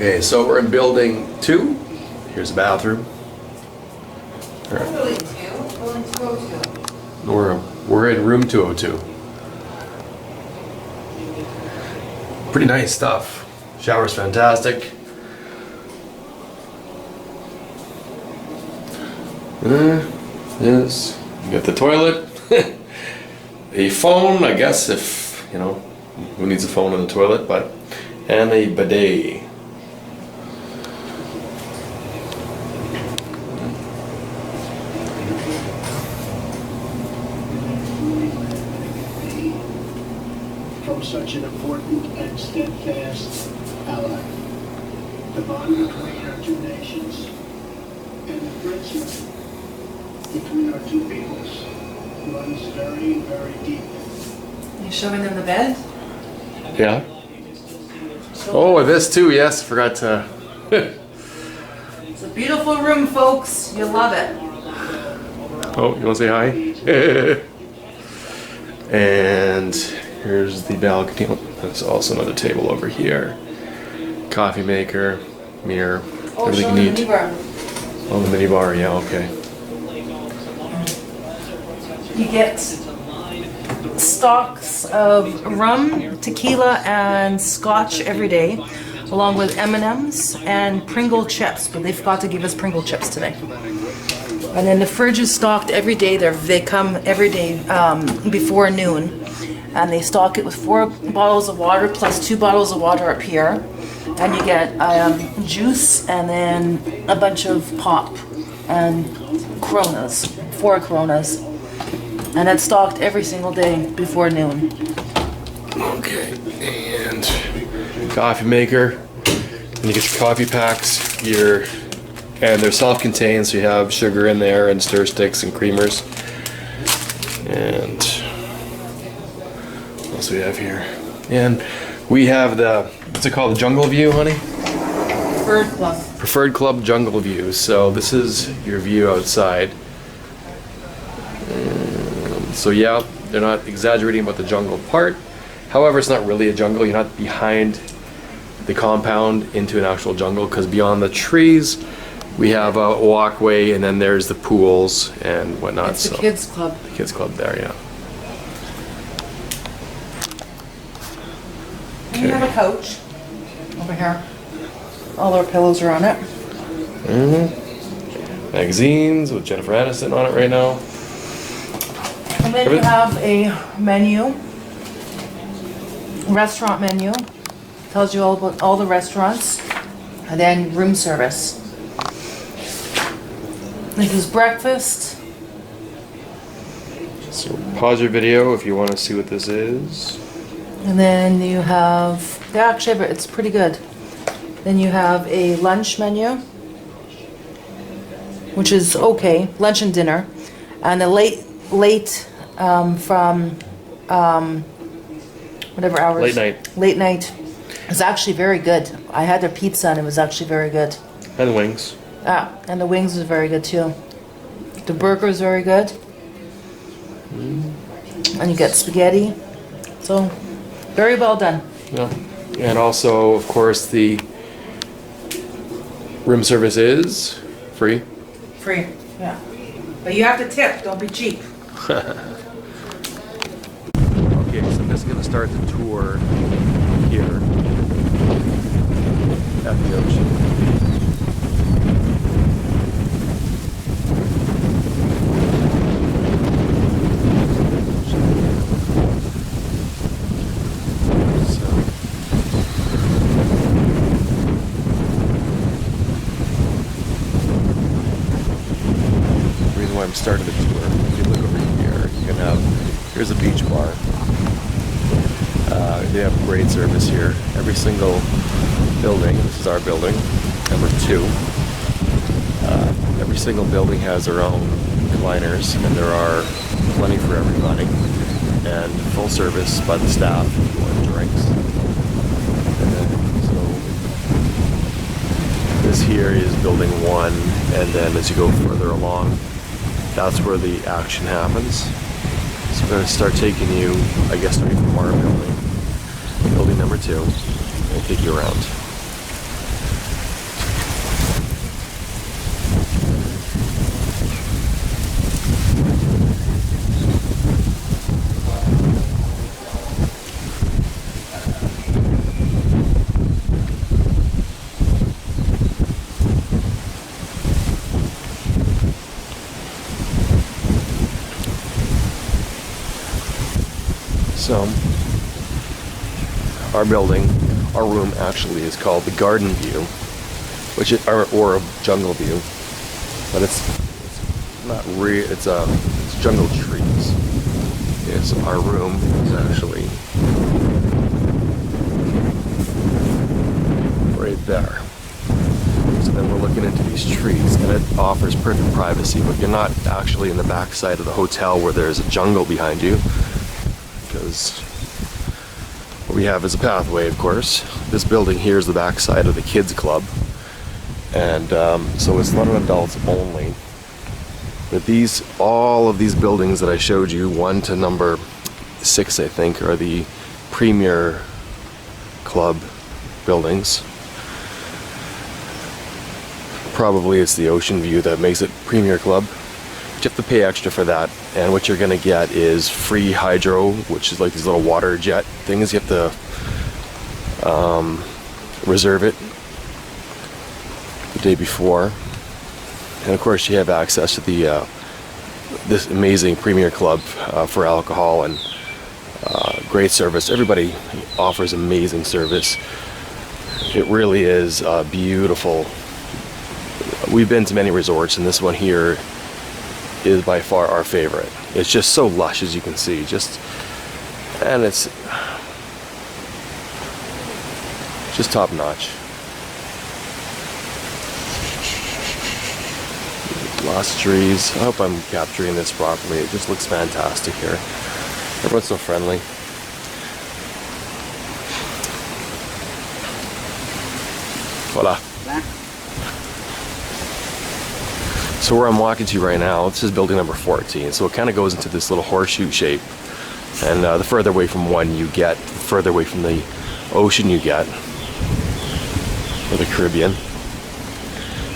Okay, so we're in building 2. Here's the bathroom. Building 2, building 202. We're in room 202. Pretty nice stuff. Shower's fantastic. Yes, you got the toilet. A phone, I guess, if you know who needs a phone in the toilet, but and a bidet. From such an important and steadfast ally. The bond between our two nations and the friendship between our two peoples runs very, very deep. You showing them the bed? Yeah. Oh, this too. Yes, forgot to. It's a beautiful room, folks. You'll love it. Oh, you want to say hi? And here's the balcony. There's also another table over here. Coffee maker, mirror, Oh, everything show you them the need. minibar. Oh, the mini bar. Yeah, okay. You get stocks of rum, tequila, and scotch every day, along with M&Ms and Pringle chips, but they forgot to give us Pringle chips today. And then the fridge is stocked every day. They come every day before noon, and they stock it with 4 bottles of water plus 2 bottles of water up here, and you get juice and then a bunch of pop and Coronas, 4 Coronas. And it's stocked every single day before noon. Okay, and coffee maker. And you get your coffee packs. And they're self-contained, so you have sugar in there and stir sticks and creamers. And what else do we have here? And we have the, what's it called, the Jungle View, honey? Preferred Club. Preferred Club Jungle View. So this is your view outside. So yeah, they're not exaggerating about the jungle part. However, it's not really a jungle. You're not behind the compound into an actual jungle, because beyond the trees, we have a walkway, and then there's the pools and whatnot. It's the kids club. The kids club there, yeah. And you have a couch over here. All our pillows are on it. Magazines with Jennifer Aniston on it right now. And then you have a menu, restaurant menu. Tells you all about all the restaurants. And then room service. This is breakfast. So pause your video if you want to see what this is. And then you have, yeah, actually, but it's pretty good. Then you have a lunch menu, which is okay, lunch and dinner. And a late from whatever hours. Late night. Late night. It's actually very good. I had their pizza and it was actually very good. And wings. Ah, and the wings is very good too. The burger is very good. And you get spaghetti. So, very well done. Yeah. And also, of course, the room service is free. Free, yeah. But you have to tip, don't be cheap. Okay, so I'm just going to start the tour here at the ocean. I'm starting the tour. If you look over here, you can have, here's a beach bar. They have great service here. Every single building, this is our building, number 2. Every single building has their own recliners, and there are plenty for everybody. And full service by the staff if you want drinks. So this here is building 1, and then as you go further along, that's where the action happens. So I'm going to start taking you, I guess, starting from our building number 2, and take you around. So, our building, our room actually is called the Garden View, which is, or a Jungle View, but it's not real. It's jungle trees. Yes, our room is actually right there. So then we're looking into these trees, and it offers perfect privacy, but you're not actually in the back side of the hotel where there's a jungle behind you, because what we have is a pathway, of course. This building here is the back side of the kids club, and so it's not an adults only. But all of these buildings that I showed you, 1 to number 6, I think, are the premier club buildings. Probably it's the Ocean View that makes it premier club. But you have to pay extra for that, and what you're gonna get is free hydro, which is like these little water jet things. You have to reserve it the day before. And of course you have access to the this amazing premier club for alcohol and great service. Everybody offers amazing service. It really is beautiful. We've been to many resorts, and this one here is by far our favorite. It's just so lush, as you can see. And it's just top notch. Lost trees. I hope I'm capturing this properly. It just looks fantastic here. Everyone's so friendly. Voila. So where I'm walking to right now, this is building number 14. So it kind of goes into this little horseshoe shape. And the further away from one you get, the further away from the ocean you get, or the Caribbean.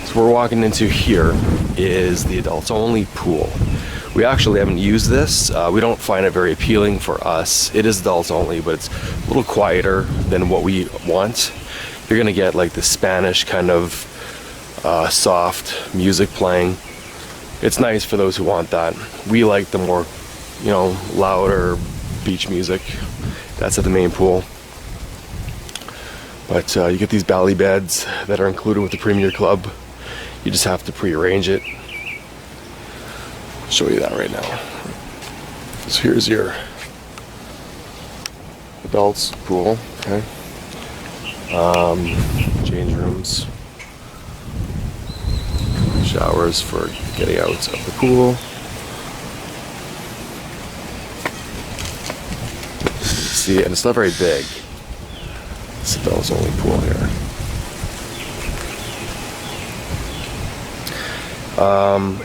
So we're walking into here is the adults only pool. We actually haven't used this. We don't find it very appealing for us. It is adults only, but it's a little quieter than what we want. You're gonna get like the Spanish kind of soft music playing. It's nice for those who want that. We like the more, louder beach music. That's at the main pool. But you get these bally beds that are included with the Premier Club. You just have to pre-arrange it. I'll show you that right now. So here's your adults pool, okay? Change rooms, showers for getting out of the pool. See, and it's not very big. It's adults only pool here.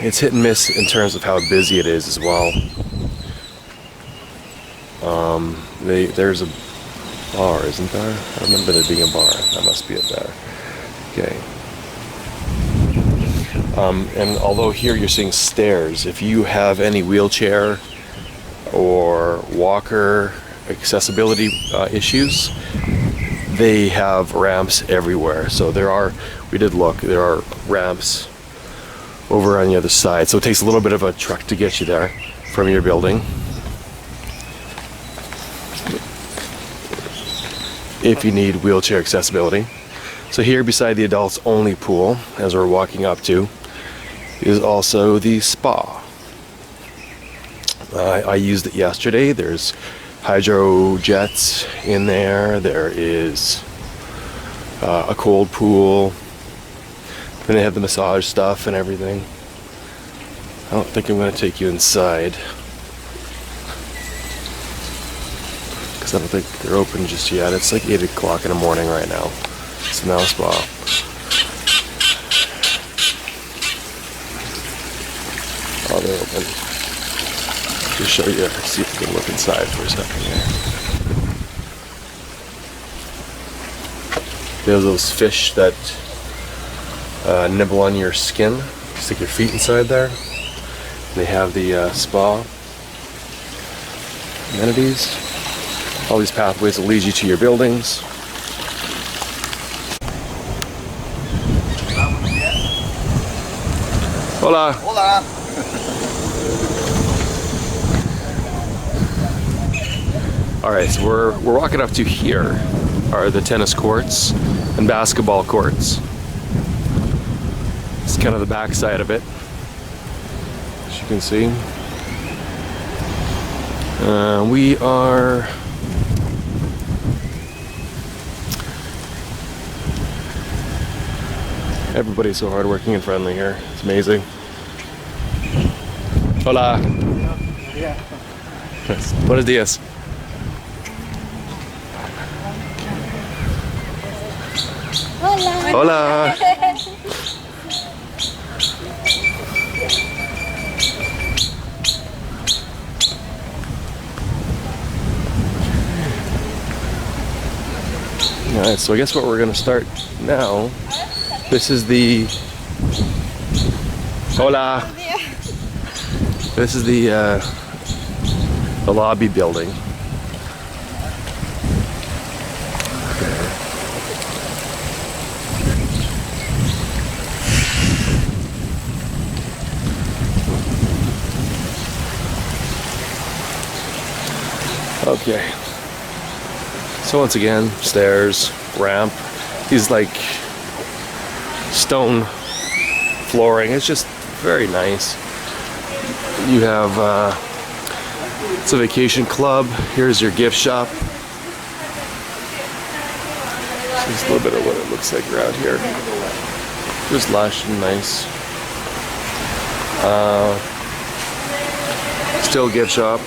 It's hit and miss in terms of how busy it is as well. There's a bar, isn't there? I remember there being a bar. That must be it there. Okay. And although here you're seeing stairs, if you have any wheelchair or walker accessibility issues, they have ramps everywhere. So we did look, there are ramps over on the other side. So it takes a little bit of a truck to get you there from your building. If you need wheelchair accessibility. So here beside the adults only pool, as we're walking up to, is also the spa. I used it yesterday. There's hydro jets in there. There is a cold pool. Then they have the massage stuff and everything. I don't think I'm going to take you inside, because I don't think they're open just yet. It's like 8 o'clock in the morning right now. It's now a spa. Oh, they're open. Just show you, see if we can look inside for a second here. There's those fish that nibble on your skin. Stick your feet inside there. They have the spa amenities. All these pathways that lead you to your buildings. Hola. Hola. All right, so we're walking up to here are the tennis courts and basketball courts. It's kind of the back side of it, as you can see. We are everybody's so hardworking and friendly here. It's amazing. Hola. Buenos dias. Hola. Alright, so I guess what we're gonna start now. This is the Hola. This is the lobby building. Okay. So once again, stairs, ramp, these like stone flooring. It's just very nice. You have it's a vacation club. Here's your gift shop. Just a little bit of what it looks like around here. Just lush and nice. Still gift shop.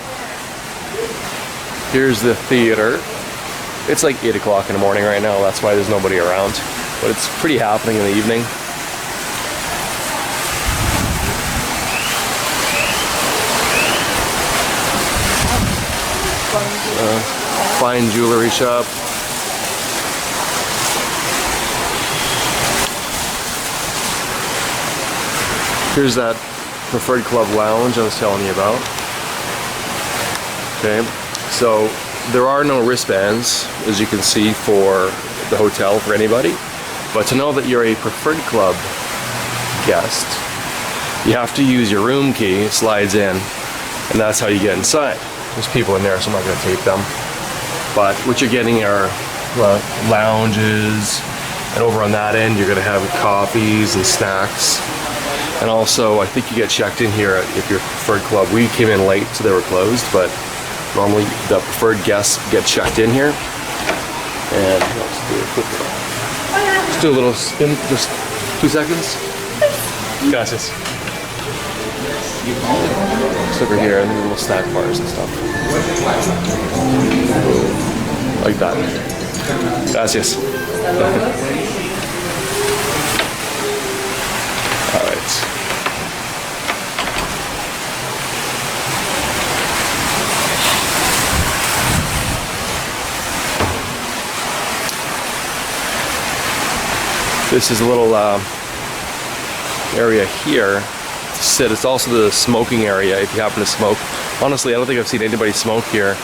Here's the theater. It's like 8 o'clock in the morning right now. That's why there's nobody around. But it's pretty happening in the evening. Fine jewelry shop. Here's that preferred club lounge I was telling you about. Okay, so there are no wristbands, as you can see, for the hotel for anybody. But to know that you're a preferred club guest, you have to use your room key. It slides in, and that's how you get inside. There's people in there, so I'm not going to tape them. But what you're getting are lounges, and over on that end you're going to have coffees and snacks. And also, I think you get checked in here if you're a preferred club. We came in late, so they were closed, but normally the preferred guests get checked in here. And let's do a quick little, just do a little spin, just 2 seconds. Gracias. Just over here, and little snack bars and stuff. Like that. Gracias. All right. This is a little area here to sit. It's also the smoking area if you happen to smoke. Honestly, I don't think I've seen anybody smoke here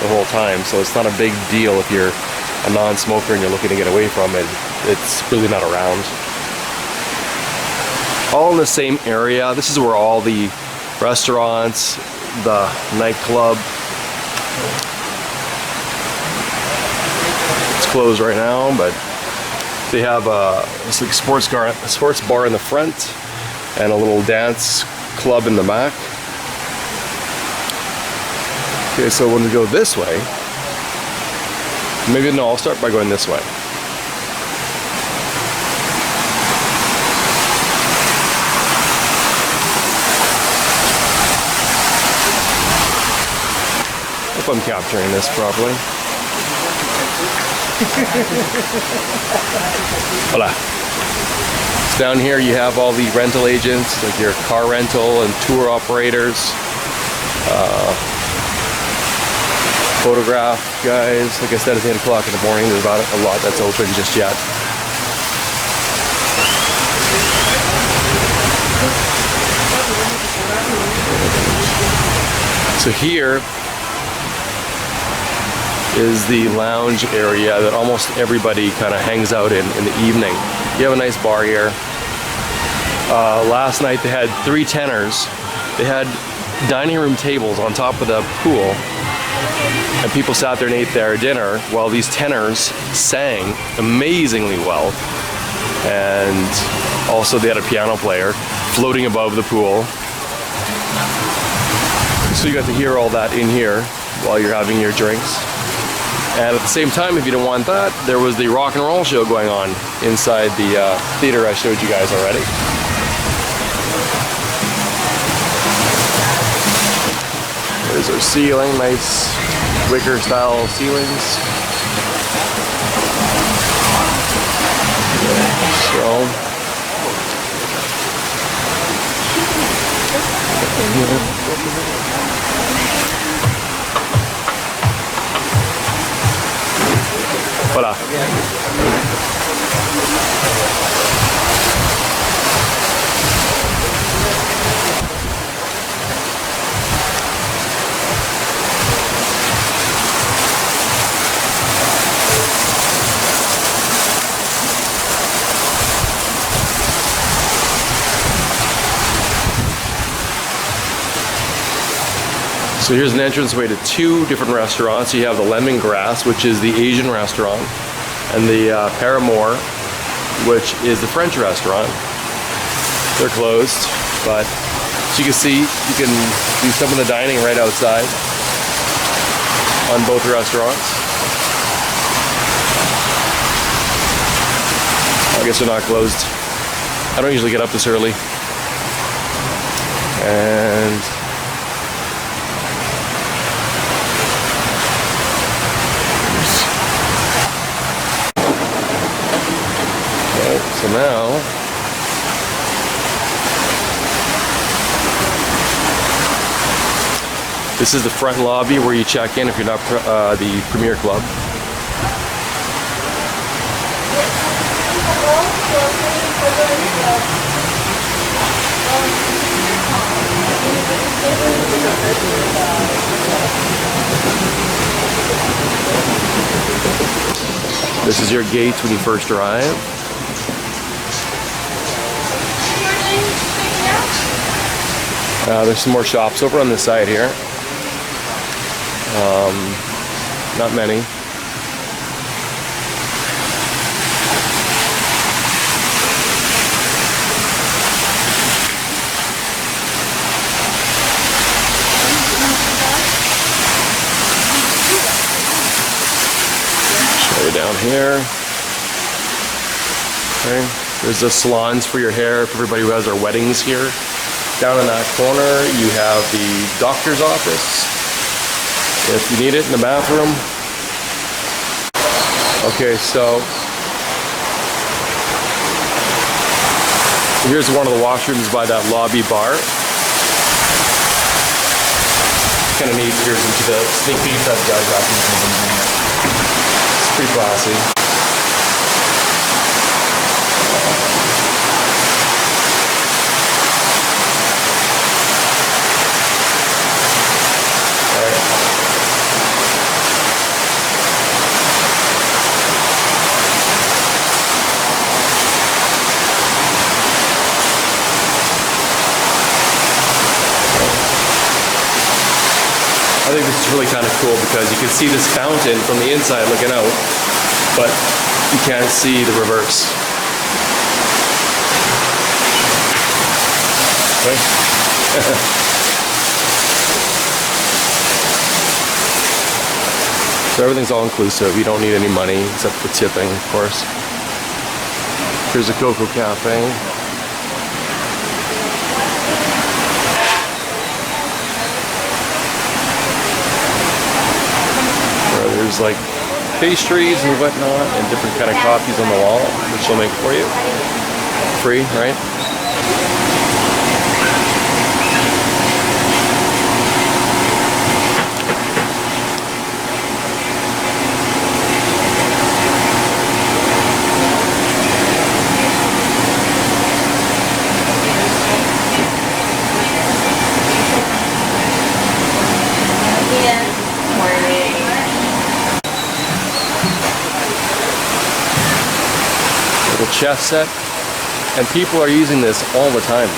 the whole time, so it's not a big deal if you're a non-smoker and you're looking to get away from it. It's really not around. All in the same area. This is where all the restaurants, the nightclub. It's closed right now, but they have this like sports bar in the front and a little dance club in the back. Okay, so when we go this way, maybe no, I'll start by going this way. Hope I'm capturing this properly. Hola. So down here you have all the rental agents, like your car rental and tour operators, photograph guys. Like I said, it's 8 o'clock in the morning. There's not a lot that's open just yet. So here is the lounge area that almost everybody kind of hangs out in the evening. You have a nice bar here. Last night they had 3 tenors. They had dining room tables on top of the pool, and people sat there and ate their dinner while these tenors sang amazingly well. And also they had a piano player floating above the pool. So you got to hear all that in here while you're having your drinks. And at the same time, if you didn't want that, there was the rock and roll show going on inside the theater I showed you guys already. There's our ceiling, nice wicker style ceilings. So, voilà. So here's an entranceway to two different restaurants. You have the Lemongrass, which is the Asian restaurant, and the Paramour, which is the French restaurant. They're closed, but as you can see, you can do some of the dining right outside on both restaurants. I guess they're not closed. I don't usually get up this early. And so now, this is the front lobby where you check in if you're not the Premier Club. This is your gate when you first arrive. There's some more shops over on this side here. Not many. Show you down here. Okay. There's the salons for your hair for everybody who has their weddings here. Down in that corner, you have the doctor's office, if you need it in the bathroom. Okay, so here's one of the washrooms by that lobby bar. Kind of neat. Here's into the sneak peek that the guys got in here. It's pretty classy. I think this is really kind of cool because you can see this fountain from the inside looking out, but you can't see the reverse. Okay. So everything's all inclusive. You don't need any money except for tipping, of course. Here's a Coco Cafe. There's like pastries and whatnot and different kind of coffees on the wall, which they'll make for you. Free, right? Chess set, and people are using this all the time.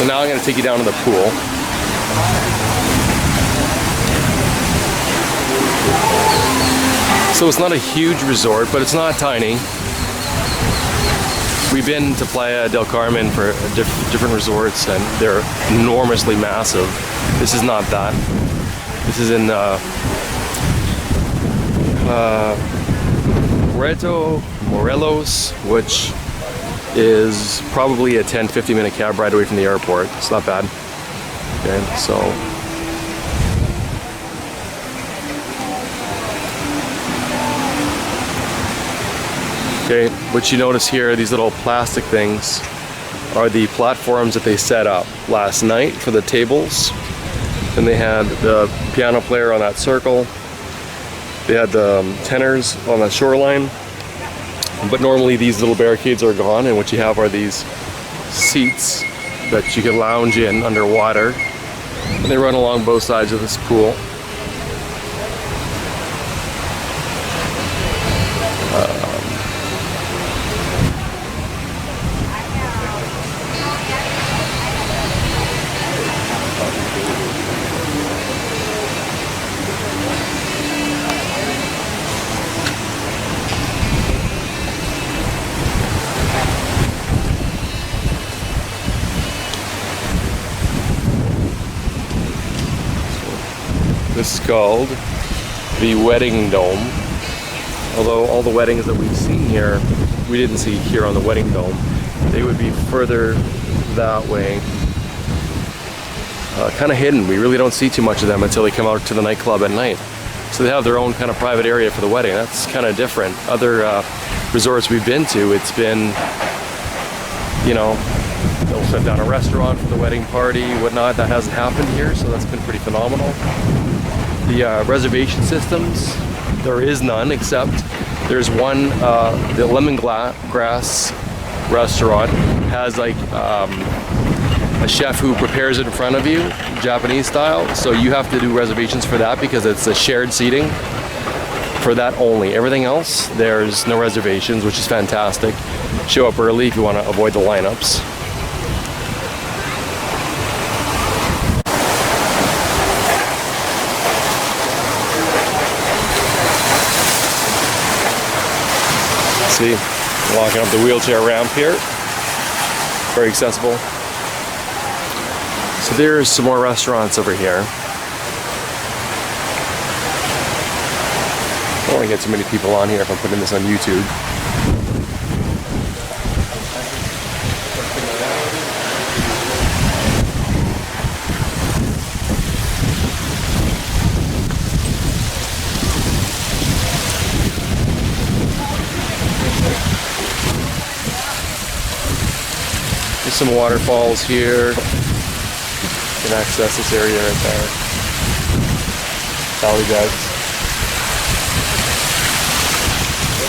So now I'm going to take you down to the pool. So it's not a huge resort, but it's not tiny. We've been to Playa del Carmen for different resorts, and they're enormously massive. This is not that. This is in Puerto Morelos, which is probably a 10-15 minute cab ride away from the airport. It's not bad. Okay, so okay, what you notice here, these little plastic things are the platforms that they set up last night for the tables. And they had the piano player on that circle. They had the tenors on the shoreline. But normally these little barricades are gone, and what you have are these seats that you can lounge in underwater. And they run along both sides of this pool. This is called the Wedding Dome. Although all the weddings that we've seen here, we didn't see here on the Wedding Dome. They would be further that way. Kind of hidden. We really don't see too much of them until they come out to the nightclub at night. So they have their own kind of private area for the wedding. That's kind of different. Other resorts we've been to, it's been, you know, they'll shut down a restaurant for the wedding party, whatnot. That hasn't happened here, so that's been pretty phenomenal. The reservation systems, there is none, except there's one, the lemongrass restaurant has like a chef who prepares it in front of you, Japanese style. So you have to do reservations for that because it's a shared seating for that only. Everything else, there's no reservations, which is fantastic. Show up early if you want to avoid the lineups. See, walking up the wheelchair ramp here. Very accessible. So there's some more restaurants over here. I don't want to get too many people on here if I'm putting this on YouTube. There's some waterfalls here. You can access this area right there. Valley beds.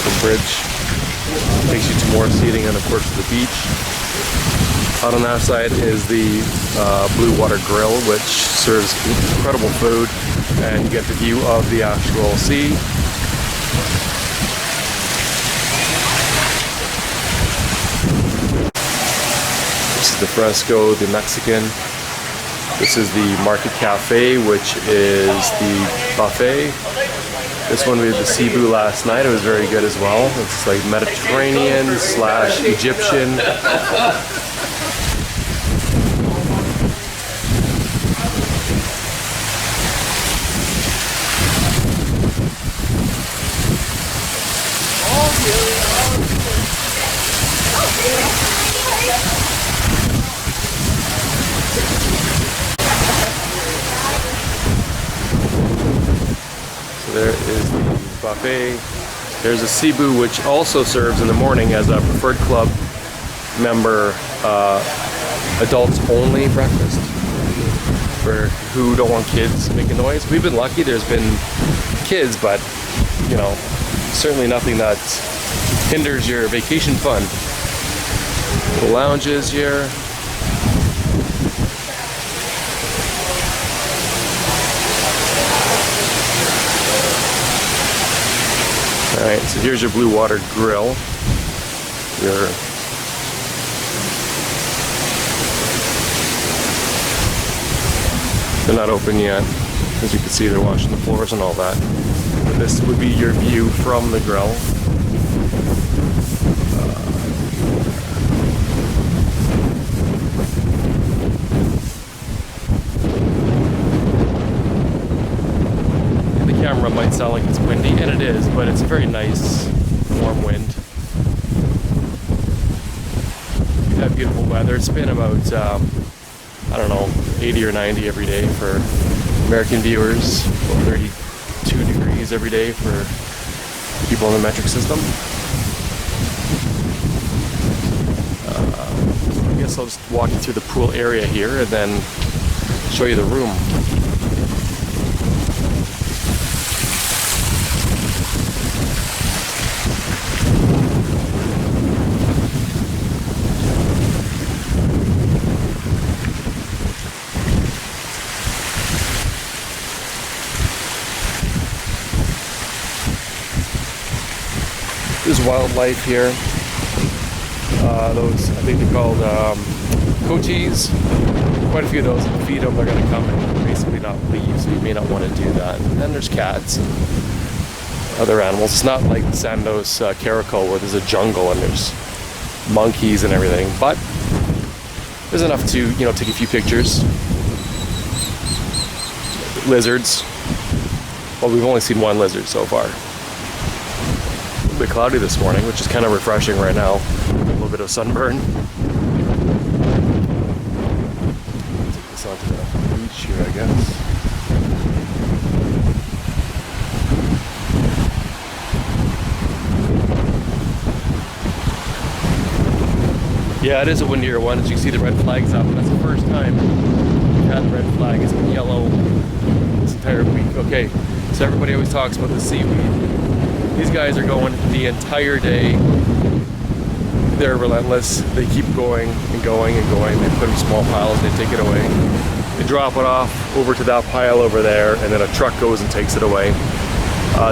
The bridge takes you to more seating and of course the beach. Out on that side is the Blue Water Grill, which serves incredible food, and you get the view of the actual sea. This is the Fresco, the Mexican. This is the Market Cafe, which is the buffet. This one we had the Cebu last night. It was very good as well. It's like Mediterranean / Egyptian. There is the buffet. There's a Cebu, which also serves in the morning as a preferred club member, adults only breakfast for who don't want kids making noise. We've been lucky. There's been kids, but you know, certainly nothing that hinders your vacation fun. The lounges here. Alright, so here's your Blue Water Grill. They're not open yet. As you can see, they're washing the floors and all that. But this would be your view from the grill. The camera might sound like it's windy, and it is, but it's a very nice, warm wind. We've had beautiful weather. It's been about, I don't know, 80 or 90 every day for American viewers, about 32 degrees every day for people in the metric system. I guess I'll just walk you through the pool area here and then show you the room. There's wildlife here. Those, I think they're called coatees. Quite a few of those. If you feed them, they're going to come and basically not leave, so you may not want to do that. And then there's cats and other animals. It's not like Sandos Caracal where there's a jungle and there's monkeys and everything, but there's enough to, you know, take a few pictures. Lizards. Well, we've only seen one lizard so far. A bit cloudy this morning, which is kind of refreshing right now. A little bit of sunburn. Take this onto the beach here, I guess. Yeah, it is a windier one. As you can see, the red flag's up. That's the first time we've had the red flag. It's been yellow this entire week. Okay, so everybody always talks about the seaweed. These guys are going the entire day. They're relentless. They keep going and going and going. They put in small piles, they take it away. They drop it off over to that pile over there, and then a truck goes and takes it away.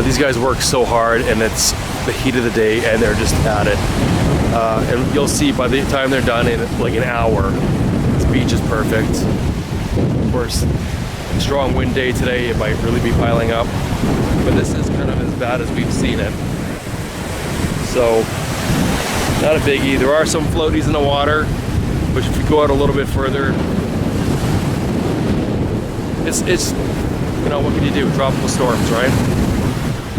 These guys work so hard, and it's the heat of the day, and they're just at it. And you'll see by the time they're done in like an hour, this beach is perfect. Of course, strong wind day today, it might really be piling up. But this is kind of as bad as we've seen it. So, not a biggie. There are some floaties in the water, but if you go out a little bit further, it's you know, what can you do? Tropical storms, right?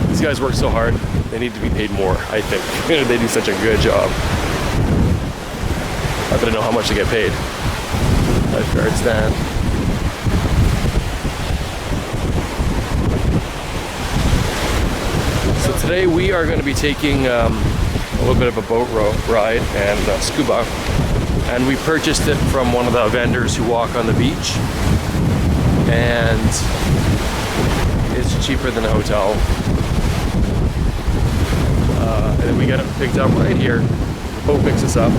These guys work so hard. They need to be paid more, I think. They do such a good job. Not that I know how much they get paid. Lifeguard stand. So today we are going to be taking a little bit of a boat ride and scuba, and we purchased it from one of the vendors who walk on the beach, and it's cheaper than a hotel. And then we get it picked up right here. The boat picks us up,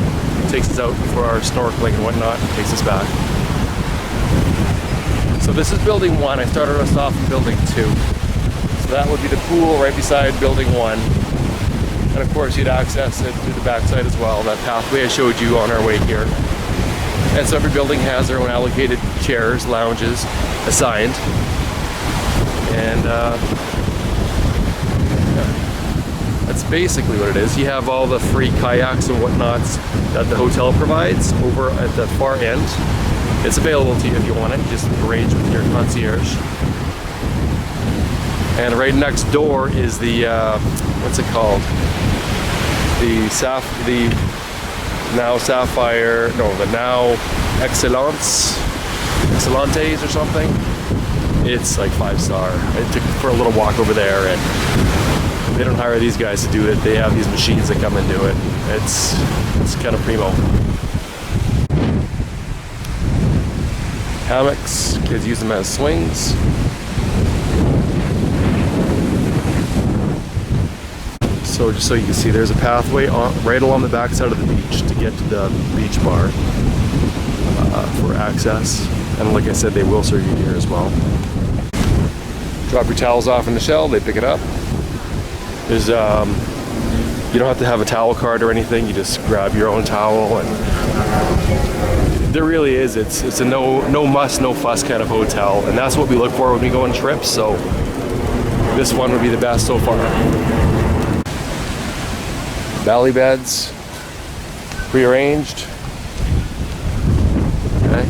takes us out for our snorkeling and whatnot, and takes us back. So this is building 1. I started us off in building 2. So that would be the pool right beside building 1. And of course you'd access it through the backside as well, that pathway I showed you on our way here. And so every building has their own allocated chairs, lounges assigned. And that's basically what it is. You have all the free kayaks and whatnots that the hotel provides over at the far end. It's available to you if you want it. Just arrange with your concierge. And right next door is the what's it called? The now Sapphire. No, the now Excelentes or something. It's like 5-star. I took for a little walk over there, and they don't hire these guys to do it. They have these machines that come and do it. It's kind of primo. Hammocks, kids use them as swings. So just so you can see, there's a pathway right along the back side of the beach to get to the beach bar for access. And like I said, they will serve you here as well. Drop your towels off in the shell, they pick it up. There's You don't have to have a towel cart or anything. You just grab your own towel, and there really is. It's a no muss, no fuss kind of hotel, and that's what we look for when we go on trips. So this one would be the best so far. Valley beds, prearranged. Okay.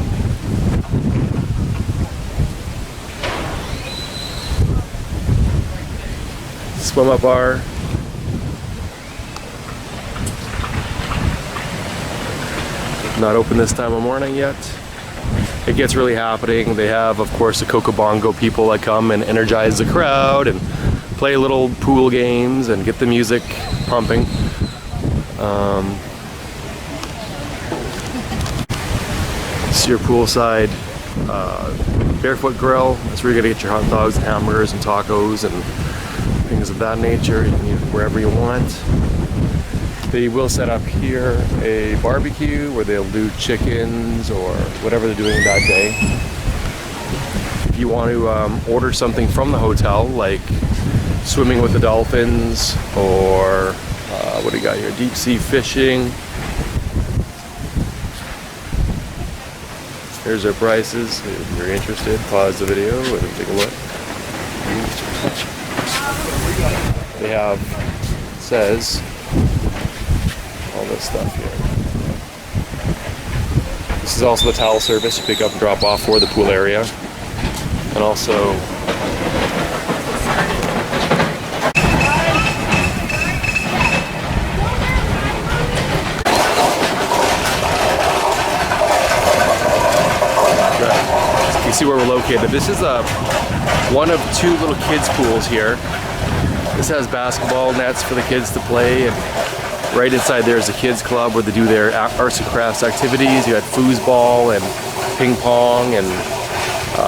Swim up bar. Not open this time of morning yet. It gets really happening. They have, of course, the Coco Bongo people that come and energize the crowd and play little pool games and get the music pumping. This is your poolside barefoot grill. That's where you're gonna get your hot dogs, hamburgers, and tacos and things of that nature. You can eat wherever you want. They will set up here a barbecue where they'll do chickens or whatever they're doing that day. If you want to order something from the hotel, like swimming with the dolphins or what do you got here? Deep sea fishing. Here's their prices. If you're interested, pause the video and take a look. They have, says, all this stuff here. This is also the towel service you pick up and drop off for the pool area. And also you see where we're located. This is one of two little kids pools here. This has basketball nets for the kids to play, and right inside there is a kids club where they do their arts and crafts activities. You got foosball and ping pong and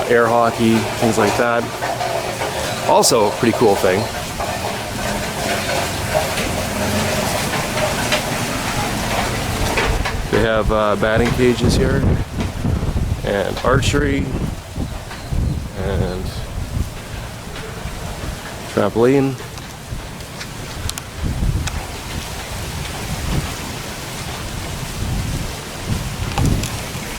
air hockey, things like that. Also a pretty cool thing. They have batting cages here and archery and trampoline.